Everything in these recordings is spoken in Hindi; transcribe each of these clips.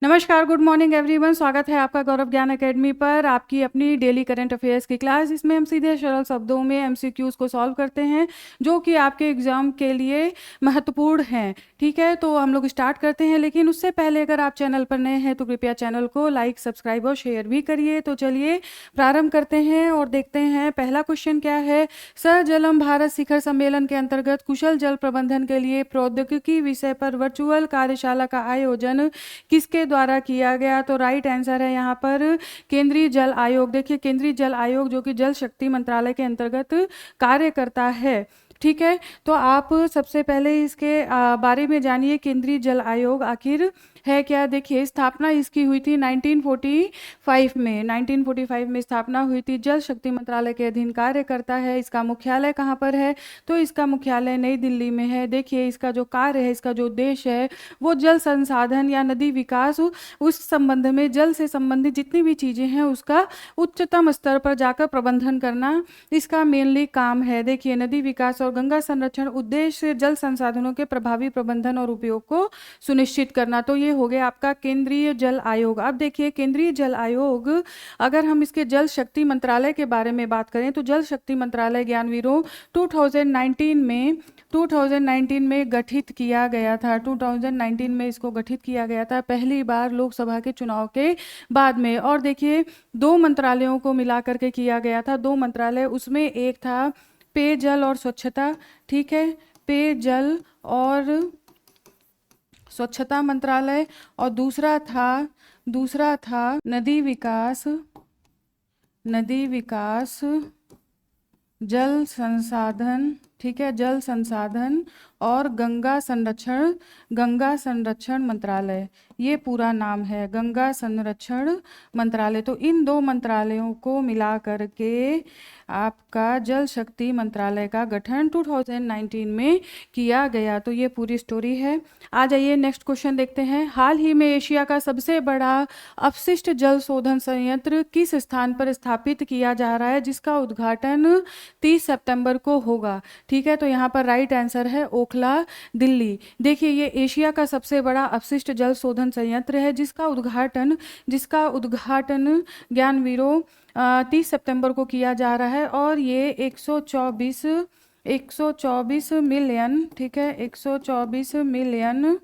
नमस्कार, गुड मॉर्निंग एवरीवन। स्वागत है आपका गौरव ज्ञान एकेडमी पर, आपकी अपनी डेली करंट अफेयर्स की क्लास। इसमें हम सीधे सरल शब्दों में एमसीक्यूज को सॉल्व करते हैं जो कि आपके एग्जाम के लिए महत्वपूर्ण हैं। ठीक है, तो हम लोग स्टार्ट करते हैं, लेकिन उससे पहले अगर आप चैनल पर नए हैं तो कृपया चैनल को लाइक, सब्सक्राइब और शेयर भी करिए। तो चलिए प्रारंभ करते हैं और देखते हैं पहला क्वेश्चन क्या है। सहजलम भारत शिखर सम्मेलन के अंतर्गत कुशल जल प्रबंधन के लिए प्रौद्योगिकी विषय पर वर्चुअल कार्यशाला का आयोजन किसके द्वारा किया गया? तो राइट आंसर है यहाँ पर केंद्रीय जल आयोग। देखिए, केंद्रीय जल आयोग जो कि जल शक्ति मंत्रालय के अंतर्गत कार्य करता है। ठीक है, तो आप सबसे पहले इसके बारे में जानिए। केंद्रीय जल आयोग आखिर है क्या? देखिए, स्थापना इसकी हुई थी 1945 में। 1945 में स्थापना हुई थी। जल शक्ति मंत्रालय के अधीन कार्य करता है। इसका मुख्यालय कहाँ पर है? तो इसका मुख्यालय नई दिल्ली में है। देखिए, इसका जो कार्य है, इसका जो उद्देश्य है वो जल संसाधन या नदी विकास, उस संबंध में जल से संबंधित जितनी भी चीज़ें हैं उसका उच्चतम स्तर पर जाकर प्रबंधन करना इसका मेनली काम है। देखिए, नदी विकास और गंगा संरक्षण उद्देश्य जल संसाधनों के प्रभावी प्रबंधन और उपयोग को सुनिश्चित करना। तो ये हो गया आपका केंद्रीय जल आयोग। अब देखिए, केंद्रीय जल आयोग, अगर हम इसके जल शक्ति मंत्रालय के बारे में बात करें तो जल शक्ति मंत्रालय ज्ञानवीरों 2019 में गठित किया गया था। 2019 में इसको गठित किया गया था, पहली बार लोकसभा के चुनाव के बाद में। और देखिए, दो मंत्रालयों को मिला करके किया गया था। दो मंत्रालय, उसमें एक था पेयजल और स्वच्छता। ठीक है, पेयजल और स्वच्छता मंत्रालय, और दूसरा था नदी विकास जल संसाधन। ठीक है, जल संसाधन और गंगा संरक्षण मंत्रालय, ये पूरा नाम है, गंगा संरक्षण मंत्रालय। तो इन दो मंत्रालयों को मिला करके आपका जल शक्ति मंत्रालय का गठन 2019 में किया गया। तो ये पूरी स्टोरी है। आ जाइए नेक्स्ट क्वेश्चन देखते हैं। हाल ही में एशिया का सबसे बड़ा अपशिष्ट जल शोधन संयंत्र किस स्थान पर स्थापित किया जा रहा है, जिसका उद्घाटन 30 सितंबर को होगा? ठीक है, तो यहाँ पर राइट आंसर है ओखला, दिल्ली। देखिए, ये एशिया का सबसे बड़ा अपशिष्ट जल शोधन संयंत्र है जिसका उद्घाटन ज्ञानवीरों 30 सितंबर को किया जा रहा है। और ये 124 मिलियन, ठीक है, 124 मिलियन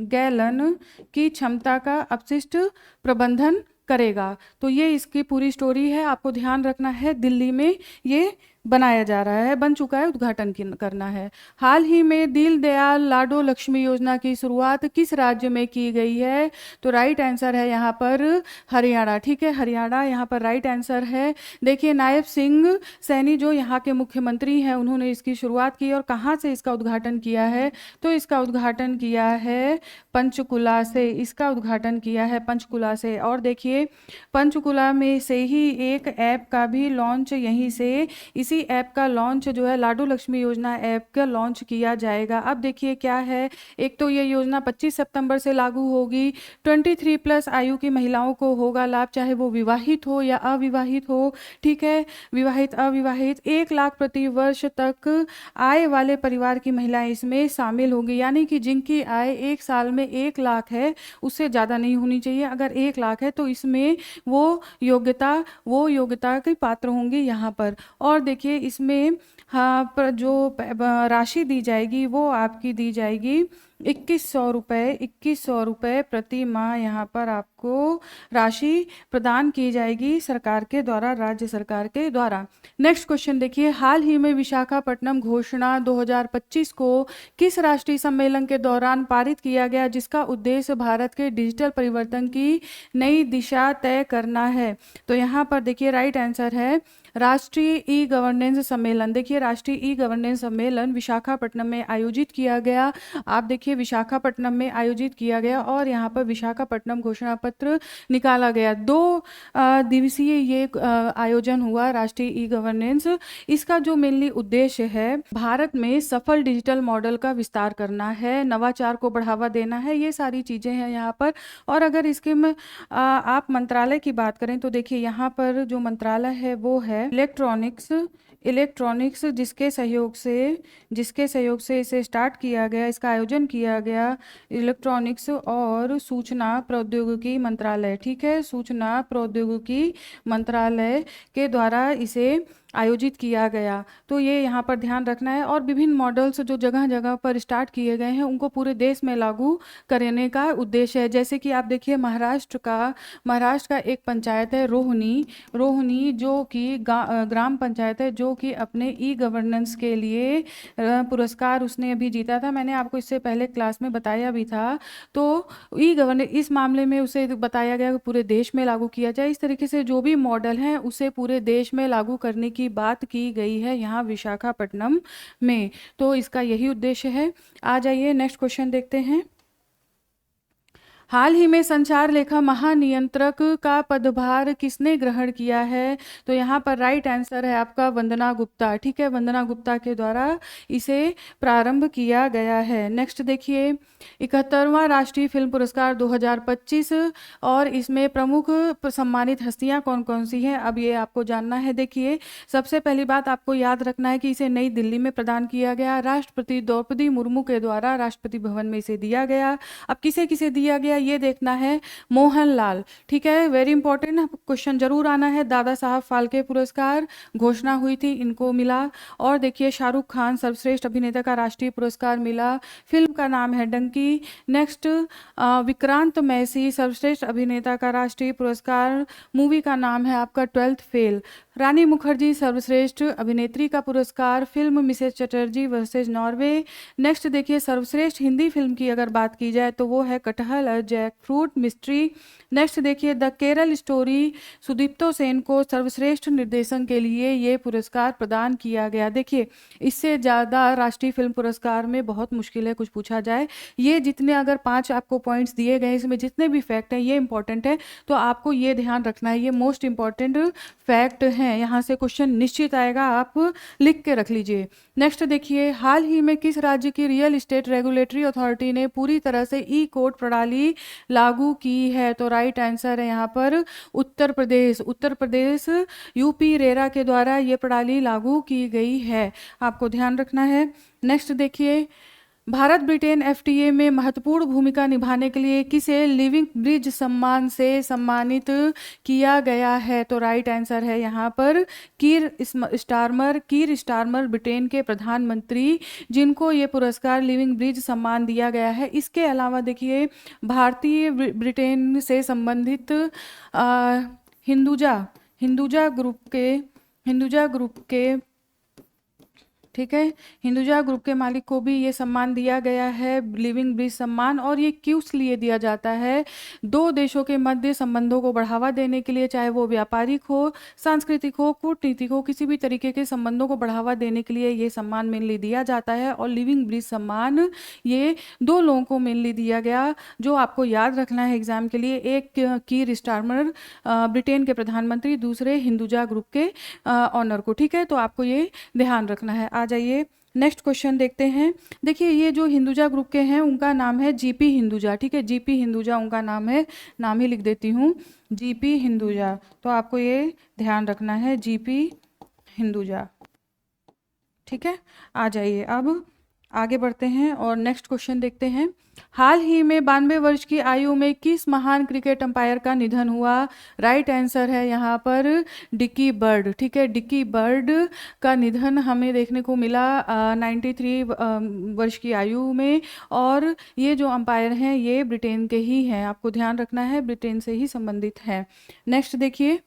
गैलन की क्षमता का अपशिष्ट प्रबंधन करेगा। तो ये इसकी पूरी स्टोरी है। आपको ध्यान रखना है, दिल्ली में ये बनाया जा रहा है, बन चुका है, उद्घाटन करना है। हाल ही में दीनदयाल लाडो लक्ष्मी योजना की शुरुआत किस राज्य में की गई है? तो राइट आंसर है यहाँ पर हरियाणा। ठीक है, हरियाणा यहाँ पर राइट आंसर है। देखिए, नायब सिंह सैनी जो यहाँ के मुख्यमंत्री हैं, उन्होंने इसकी शुरुआत की। और कहाँ से इसका उद्घाटन किया है? तो इसका उद्घाटन किया है पंचकुला से। इसका उद्घाटन किया है पंचकुला से। और देखिए, पंचकुला में से ही एक ऐप का भी लॉन्च, यहीं से इसी ऐप का लॉन्च जो है, लाडो लक्ष्मी योजना ऐप का लॉन्च किया जाएगा। अब देखिए क्या है, एक तो ये योजना 25 सितंबर से लागू होगी। 23+ आयु की महिलाओं को होगा लाभ, चाहे वो विवाहित हो या अविवाहित हो। ठीक है, विवाहित अविवाहित 1 लाख प्रति वर्ष तक आय वाले परिवार की महिलाएं इसमें शामिल होंगी। यानी कि जिनकी आय एक साल में 1 लाख है, उससे ज़्यादा नहीं होनी चाहिए। अगर 1 लाख है तो इसमें वो योग्यता के पात्र होंगे यहाँ पर। और देखिए, इसमें हाँ, पर जो राशि दी जाएगी वो आपकी दी जाएगी 2100 रुपये प्रति माह। यहाँ पर आपको राशि प्रदान की जाएगी सरकार के द्वारा, राज्य सरकार के द्वारा। नेक्स्ट क्वेश्चन देखिए, हाल ही में विशाखापट्टनम घोषणा 2025 को किस राष्ट्रीय सम्मेलन के दौरान पारित किया गया, जिसका उद्देश्य भारत के डिजिटल परिवर्तन की नई दिशा तय करना है? तो यहाँ पर देखिए राइट आंसर है राष्ट्रीय ई गवर्नेंस सम्मेलन। देखिए, राष्ट्रीय ई गवर्नेंस सम्मेलन विशाखापट्टनम में आयोजित किया गया। आप देखिए, विशाखापट्टनम में आयोजित किया गया और यहाँ पर विशाखापट्टनम घोषणा पत्र निकाला गया। 2 दिवसीय ये आयोजन हुआ, राष्ट्रीय ई गवर्नेंस। इसका जो मेनली उद्देश्य है, भारत में सफल डिजिटल मॉडल का विस्तार करना है, नवाचार को बढ़ावा देना है, ये सारी चीज़ें हैं यहाँ पर। और अगर इसके में आप मंत्रालय की बात करें तो देखिए, यहाँ पर जो मंत्रालय है वो है इलेक्ट्रॉनिक्स जिसके सहयोग से इसे स्टार्ट किया गया, इसका आयोजन किया गया इलेक्ट्रॉनिक्स और सूचना प्रौद्योगिकी मंत्रालय, ठीक है, सूचना प्रौद्योगिकी मंत्रालय के द्वारा इसे आयोजित किया गया। तो ये यहाँ पर ध्यान रखना है। और विभिन्न मॉडल्स जो जगह जगह पर स्टार्ट किए गए हैं उनको पूरे देश में लागू करने का उद्देश्य है। जैसे कि आप देखिए महाराष्ट्र का एक पंचायत है रोहिणी जो कि ग्राम पंचायत है, जो कि अपने ई गवर्नेंस के लिए पुरस्कार उसने अभी जीता था। मैंने आपको इससे पहले क्लास में बताया भी था। तो ई गवर्नेंस इस मामले में उसे बताया गया कि पूरे देश में लागू किया जाए। इस तरीके से जो भी मॉडल हैं उसे पूरे देश में लागू करने की बात की गई है यहाँ विशाखापट्टनम में। तो इसका यही उद्देश्य है। आ जाइए नेक्स्ट क्वेश्चन देखते हैं। हाल ही में संचार लेखा महानियंत्रक का पदभार किसने ग्रहण किया है? तो यहाँ पर राइट आंसर है आपका वंदना गुप्ता, ठीक है, वंदना गुप्ता के द्वारा इसे प्रारंभ किया गया है। नेक्स्ट देखिए 71वां राष्ट्रीय फिल्म पुरस्कार 2025 और इसमें प्रमुख सम्मानित हस्तियां कौन कौन सी हैं, अब ये आपको जानना है। देखिए सबसे पहली बात आपको याद रखना है कि इसे नई दिल्ली में प्रदान किया गया, राष्ट्रपति द्रौपदी मुर्मू के द्वारा राष्ट्रपति भवन में इसे दिया गया। अब किसे किसे दिया गया ये देखना है, मोहनलाल, ठीक है, वेरी इंपॉर्टेंट क्वेश्चन जरूर आना है। दादा साहब फाल्के पुरस्कार घोषणा हुई थी, इनको मिला। और देखिए शाहरुख खान सर्वश्रेष्ठ अभिनेता का राष्ट्रीय पुरस्कार मिला, फिल्म का नाम है डंकी। नेक्स्ट विक्रांत मैसी सर्वश्रेष्ठ अभिनेता का राष्ट्रीय पुरस्कार, मूवी का नाम है आपका 12th फेल। रानी मुखर्जी सर्वश्रेष्ठ अभिनेत्री का पुरस्कार, film Mrs Chatterjee versus Norway. Next देखिए सर्वश्रेष्ठ हिंदी फिल्म की अगर बात की जाए तो वो है कटहल और जैक फ्रूट मिस्ट्री। नेक्स्ट देखिए द केरल स्टोरी, सुदीप्तो सेन को सर्वश्रेष्ठ निर्देशन के लिए ये पुरस्कार प्रदान किया गया। देखिए इससे ज़्यादा राष्ट्रीय फिल्म पुरस्कार में बहुत मुश्किल है कुछ पूछा जाए। ये जितने अगर 5 आपको पॉइंट्स दिए गए इसमें जितने भी फैक्ट हैं ये इंपॉर्टेंट है, तो आपको ये ध्यान रखना है, ये मोस्ट इंपॉर्टेंट फैक्ट हैं। यहाँ से क्वेश्चन निश्चित आएगा, आप लिख के रख लीजिए। नेक्स्ट देखिए हाल ही में किस राज्य की रियल एस्टेट रेगुलेटरी अथॉरिटी ने पूरी तरह से ई कोड प्रणाली लागू की है? तो राइट आंसर है यहाँ पर उत्तर प्रदेश यूपी रेरा के द्वारा ये प्रणाली लागू की गई है, आपको ध्यान रखना है। नेक्स्ट देखिए भारत ब्रिटेन एफटीए में महत्वपूर्ण भूमिका निभाने के लिए किसे लिविंग ब्रिज सम्मान से सम्मानित किया गया है? तो राइट आंसर है यहाँ पर कीर स्टारमर ब्रिटेन के प्रधानमंत्री, जिनको ये पुरस्कार लिविंग ब्रिज सम्मान दिया गया है। इसके अलावा देखिए भारतीय ब्रिटेन से संबंधित हिंदुजा ग्रुप के ठीक है, हिंदुजा ग्रुप के मालिक को भी ये सम्मान दिया गया है, लिविंग ब्रिज सम्मान। और ये किस लिए दिया जाता है? दो देशों के मध्य संबंधों को बढ़ावा देने के लिए, चाहे वो व्यापारिक हो, सांस्कृतिक हो, कूटनीतिक हो, किसी भी तरीके के संबंधों को बढ़ावा देने के लिए ये सम्मान मेनली दिया जाता है। और लिविंग ब्रिज सम्मान ये 2 लोगों को मेनली दिया गया, जो आपको याद रखना है एग्जाम के लिए। एक कीर स्टारमर ब्रिटेन के प्रधानमंत्री, दूसरे हिंदुजा ग्रुप के ऑनर को, ठीक है, तो आपको ये ध्यान रखना है। आ जाइए नेक्स्ट क्वेश्चन देखते हैं। देखिए ये जो हिंदुजा ग्रुप के हैं उनका नाम है जीपी हिंदुजा, ठीक है, जीपी हिंदुजा उनका नाम है, नाम ही लिख देती हूँ जीपी हिंदुजा, तो आपको ये ध्यान रखना है जीपी हिंदुजा, ठीक है। आ जाइए अब आगे बढ़ते हैं और नेक्स्ट क्वेश्चन देखते हैं। हाल ही में 92 वर्ष की आयु में किस महान क्रिकेट अंपायर का निधन हुआ? राइट आंसर है यहाँ पर डिकी बर्ड, ठीक है, डिकी बर्ड का निधन हमें देखने को मिला 93 वर्ष की आयु में। और ये जो अंपायर हैं ये ब्रिटेन के ही हैं, आपको ध्यान रखना है, ब्रिटेन से ही संबंधित है। नेक्स्ट देखिए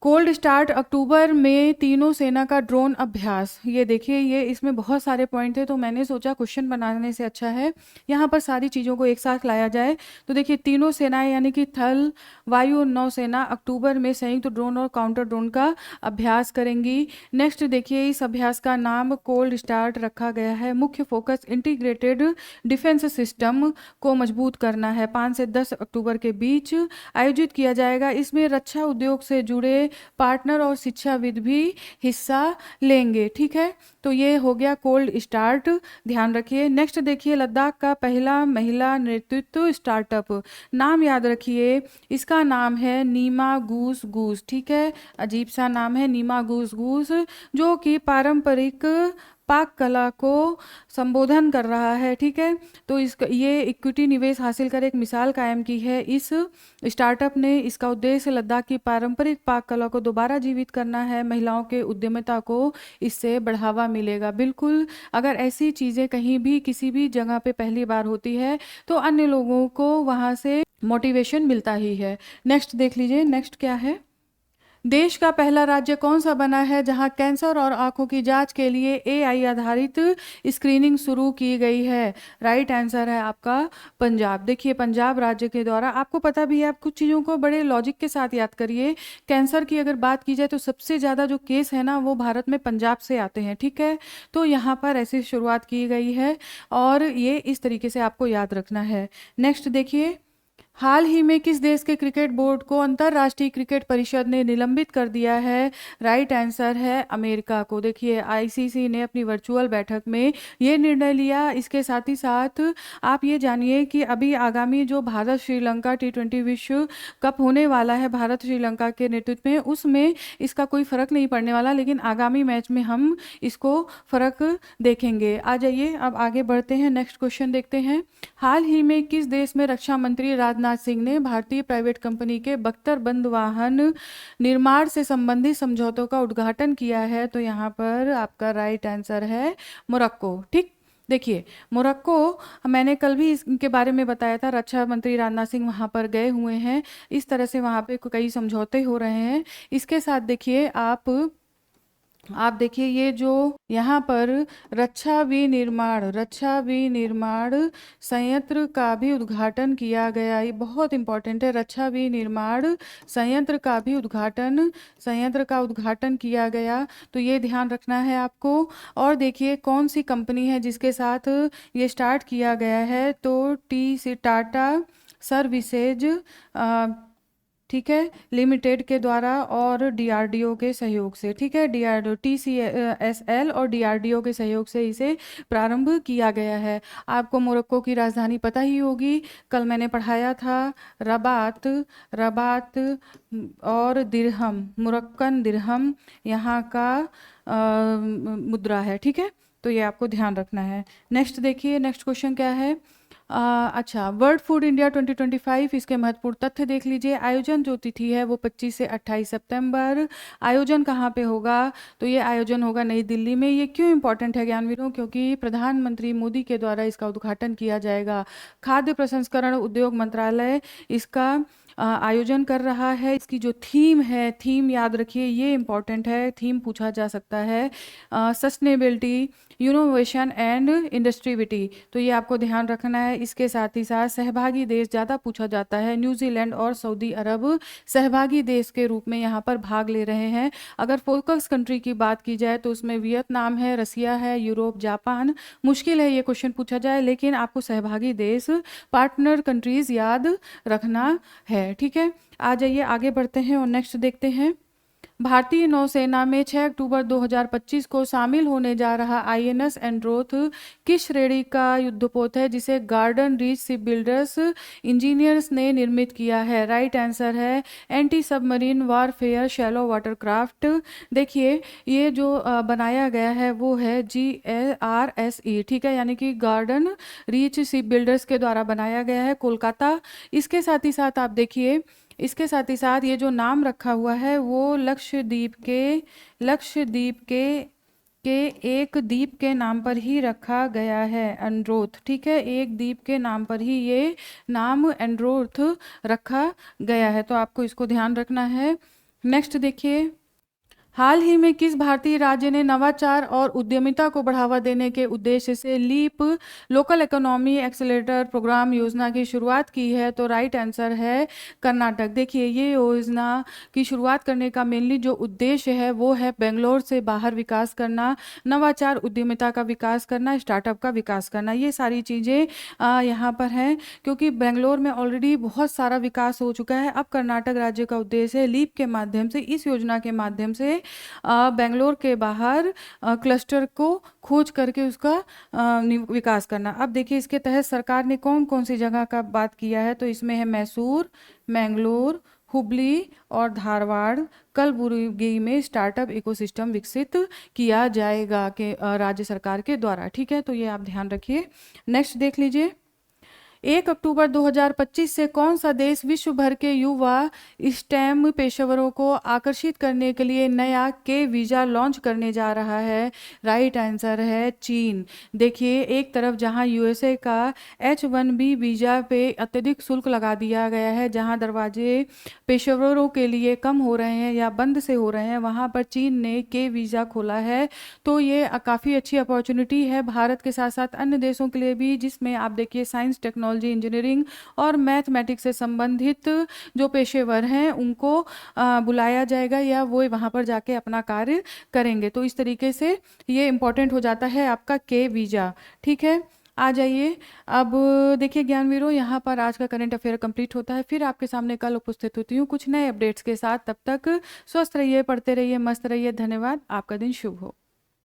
कोल्ड स्टार्ट अक्टूबर में तीनों सेना का ड्रोन अभ्यास। ये देखिए ये इसमें बहुत सारे पॉइंट थे, तो मैंने सोचा क्वेश्चन बनाने से अच्छा है यहाँ पर सारी चीज़ों को एक साथ लाया जाए। तो देखिए तीनों सेनाएं यानी कि थल, वायु और नौसेना अक्टूबर में संयुक्त ड्रोन और काउंटर ड्रोन का अभ्यास करेंगी। नेक्स्ट देखिए इस अभ्यास का नाम कोल्ड स्टार्ट रखा गया है। मुख्य फोकस इंटीग्रेटेड डिफेंस सिस्टम को मजबूत करना है। 5 से 10 अक्टूबर के बीच आयोजित किया जाएगा। इसमें रक्षा उद्योग से जुड़े पार्टनर और शिक्षाविद भी हिस्सा लेंगे। ठीक है, तो ये हो गया कोल्ड स्टार्ट, ध्यान रखिए। नेक्स्ट देखिए, लद्दाख का पहला महिला नेतृत्व स्टार्टअप, नाम याद रखिए, इसका नाम है नीमा गूस गूस। ठीक है, अजीब सा नाम है, नीमा गूस गूस, जो कि पारंपरिक पाक कला को संबोधन कर रहा है। ठीक है, तो ये इक्विटी निवेश हासिल कर एक मिसाल कायम की है इस स्टार्टअप ने। इसका उद्देश्य लद्दाख की पारंपरिक पाक कला को दोबारा जीवित करना है। महिलाओं के उद्यमिता को इससे बढ़ावा मिलेगा। बिल्कुल, अगर ऐसी चीज़ें कहीं भी किसी भी जगह पे पहली बार होती है तो अन्य लोगों को वहाँ से मोटिवेशन मिलता ही है। नेक्स्ट देख लीजिए, नेक्स्ट क्या है, देश का पहला राज्य कौन सा बना है जहां कैंसर और आंखों की जांच के लिए एआई आधारित स्क्रीनिंग शुरू की गई है? राइट आंसर है आपका पंजाब। देखिए, पंजाब राज्य के द्वारा, आपको पता भी है, आप कुछ चीज़ों को बड़े लॉजिक के साथ याद करिए। कैंसर की अगर बात की जाए तो सबसे ज़्यादा जो केस है ना वो भारत में पंजाब से आते हैं। ठीक है, तो यहाँ पर ऐसी शुरुआत की गई है और ये इस तरीके से आपको याद रखना है। नेक्स्ट देखिए, हाल ही में किस देश के क्रिकेट बोर्ड को अंतर्राष्ट्रीय क्रिकेट परिषद ने निलंबित कर दिया है? राइट आंसर है अमेरिका को। देखिए, आईसीसी ने अपनी वर्चुअल बैठक में ये निर्णय लिया। इसके साथ ही साथ आप ये जानिए कि अभी आगामी जो भारत श्रीलंका T20 विश्व कप होने वाला है भारत श्रीलंका के नेतृत्व में, उसमें इसका कोई फर्क नहीं पड़ने वाला, लेकिन आगामी मैच में हम इसको फर्क देखेंगे। आ जाइए अब आगे बढ़ते हैं, नेक्स्ट क्वेश्चन देखते हैं। हाल ही में किस देश में रक्षा मंत्री राजनाथ सिंह ने भारतीय प्राइवेट कंपनी के बख्तर बंद वाहन निर्माण से संबंधित समझौतों का उद्घाटन किया है? तो यहाँ पर आपका राइट आंसर है मोरक्को। ठीक, देखिए, मोरक्को, मैंने कल भी इसके बारे में बताया था, रक्षा मंत्री राजनाथ सिंह वहाँ पर गए हुए हैं। इस तरह से वहाँ पे कई समझौते हो रहे हैं। इसके साथ देखिए आप देखिए, ये जो यहाँ पर रक्षा विनिर्माण संयंत्र का भी उद्घाटन किया गया। ये बहुत इंपॉर्टेंट है, रक्षा विनिर्माण संयंत्र का उद्घाटन किया गया, तो ये ध्यान रखना है आपको। और देखिए कौन सी कंपनी है जिसके साथ ये स्टार्ट किया गया है, तो टाटा सर्विसेज ठीक है लिमिटेड के द्वारा और डीआरडीओ के सहयोग से। ठीक है, डीआरडीओ TCSL और डीआरडीओ के सहयोग से इसे प्रारंभ किया गया है। आपको मोरक्को की राजधानी पता ही होगी, कल मैंने पढ़ाया था, रबात और दिरहम, मोरक्कन दिरहम यहाँ का मुद्रा है। ठीक है, तो ये आपको ध्यान रखना है। नेक्स्ट देखिए, नेक्स्ट क्वेश्चन क्या है। अच्छा, वर्ल्ड फूड इंडिया 2025, इसके महत्वपूर्ण तथ्य देख लीजिए। आयोजन जो तिथि है वो 25 से 28 सितंबर। आयोजन कहाँ पे होगा? तो ये आयोजन होगा नई दिल्ली में। ये क्यों इंपॉर्टेंट है ज्ञानवीरों? क्योंकि प्रधानमंत्री मोदी के द्वारा इसका उद्घाटन किया जाएगा। खाद्य प्रसंस्करण उद्योग मंत्रालय इसका आयोजन कर रहा है। इसकी जो थीम है, थीम याद रखिए, ये इंपॉर्टेंट है, थीम पूछा जा सकता है, सस्टेनेबिलिटी, इनोवेशन एंड इंडस्ट्रीविटी, तो ये आपको ध्यान रखना है। इसके साथ ही साथ सहभागी देश ज़्यादा पूछा जाता है, न्यूजीलैंड और सऊदी अरब सहभागी देश के रूप में यहाँ पर भाग ले रहे हैं। अगर फोकस कंट्री की बात की जाए तो उसमें वियतनाम है, रसिया है, यूरोप, जापान। मुश्किल है ये क्वेश्चन पूछा जाए, लेकिन आपको सहभागी देश, पार्टनर कंट्रीज याद रखना है। ठीक है, आ जाइए आगे बढ़ते हैं और नेक्स्ट देखते हैं। भारतीय नौसेना में 6 अक्टूबर 2025 को शामिल होने जा रहा INS एंड्रोथ किस श्रेणी का युद्धपोत है जिसे garden reach ship builders engineers ने निर्मित किया है? राइट आंसर है anti submarine warfare shallow watercraft. देखिए, ये जो बनाया गया है वो है GRSE। ठीक है, यानी कि गार्डन रीच शिप बिल्डर्स के द्वारा बनाया गया है, कोलकाता। इसके साथ ही साथ आप देखिए, इसके साथ ही साथ ये जो नाम रखा हुआ है वो लक्षद्वीप के एक द्वीप के नाम पर ही रखा गया है, एंड्रोथ। ठीक है, एक द्वीप के नाम पर ही ये नाम एंड्रोथ रखा गया है, तो आपको इसको ध्यान रखना है। नेक्स्ट देखिए, हाल ही में किस भारतीय राज्य ने नवाचार और उद्यमिता को बढ़ावा देने के उद्देश्य से leap local economy accelerator program योजना की शुरुआत की है? तो राइट आंसर है कर्नाटक। देखिए, ये योजना की शुरुआत करने का मेनली जो उद्देश्य है वो है बेंगलोर से बाहर विकास करना, नवाचार उद्यमिता का विकास करना, स्टार्टअप का विकास करना। ये सारी चीज़ें यहाँ पर हैं, क्योंकि बेंगलोर में ऑलरेडी बहुत सारा विकास हो चुका है। अब कर्नाटक राज्य का उद्देश्य है लीप के माध्यम से, इस योजना के माध्यम से बेंगलोर के बाहर क्लस्टर को खोज करके उसका विकास करना। अब देखिए, इसके तहत सरकार ने कौन कौन सी जगह का बात किया है? तो इसमें है मैसूर, मैंगलोर, हुबली और धारवाड़, कलबुर्गी में स्टार्टअप इकोसिस्टम विकसित किया जाएगा के राज्य सरकार के द्वारा। ठीक है, तो ये आप ध्यान रखिए। नेक्स्ट देख लीजिए, 1 अक्टूबर 2025 से कौन सा देश विश्व भर के युवा स्टेम पेशेवरों को आकर्षित करने के लिए नया के वीज़ा लॉन्च करने जा रहा है? राइट आंसर है चीन। देखिए, एक तरफ जहां यूएसए का H1B वीज़ा पे अत्यधिक शुल्क लगा दिया गया है, जहां दरवाजे पेशेवरों के लिए कम हो रहे हैं या बंद से हो रहे हैं, वहां पर चीन ने के वीज़ा खोला है। तो ये काफ़ी अच्छी अपॉर्चुनिटी है भारत के साथ साथ अन्य देशों के लिए भी, जिसमें आप देखिए साइंस, टेक्नोलॉजी, इंजीनियरिंग और मैथमेटिक्स से संबंधित जो पेशेवर हैं उनको बुलाया जाएगा या वो वहाँ पर जाके अपना कार्य करेंगे। तो इस तरीके से ये इम्पोर्टेंट हो जाता है आपका के वीज़ा। ठीक है, आ जाइए। अब देखिए ज्ञानवीरों, यहाँ पर आज का करंट अफेयर कंप्लीट होता है। फिर आपके सामने कल उपस्थित होती हूँ कुछ नए अपडेट्स के साथ। तब तक स्वस्थ रहिए, पढ़ते रहिए, मस्त रहिए। धन्यवाद। आपका दिन शुभ हो।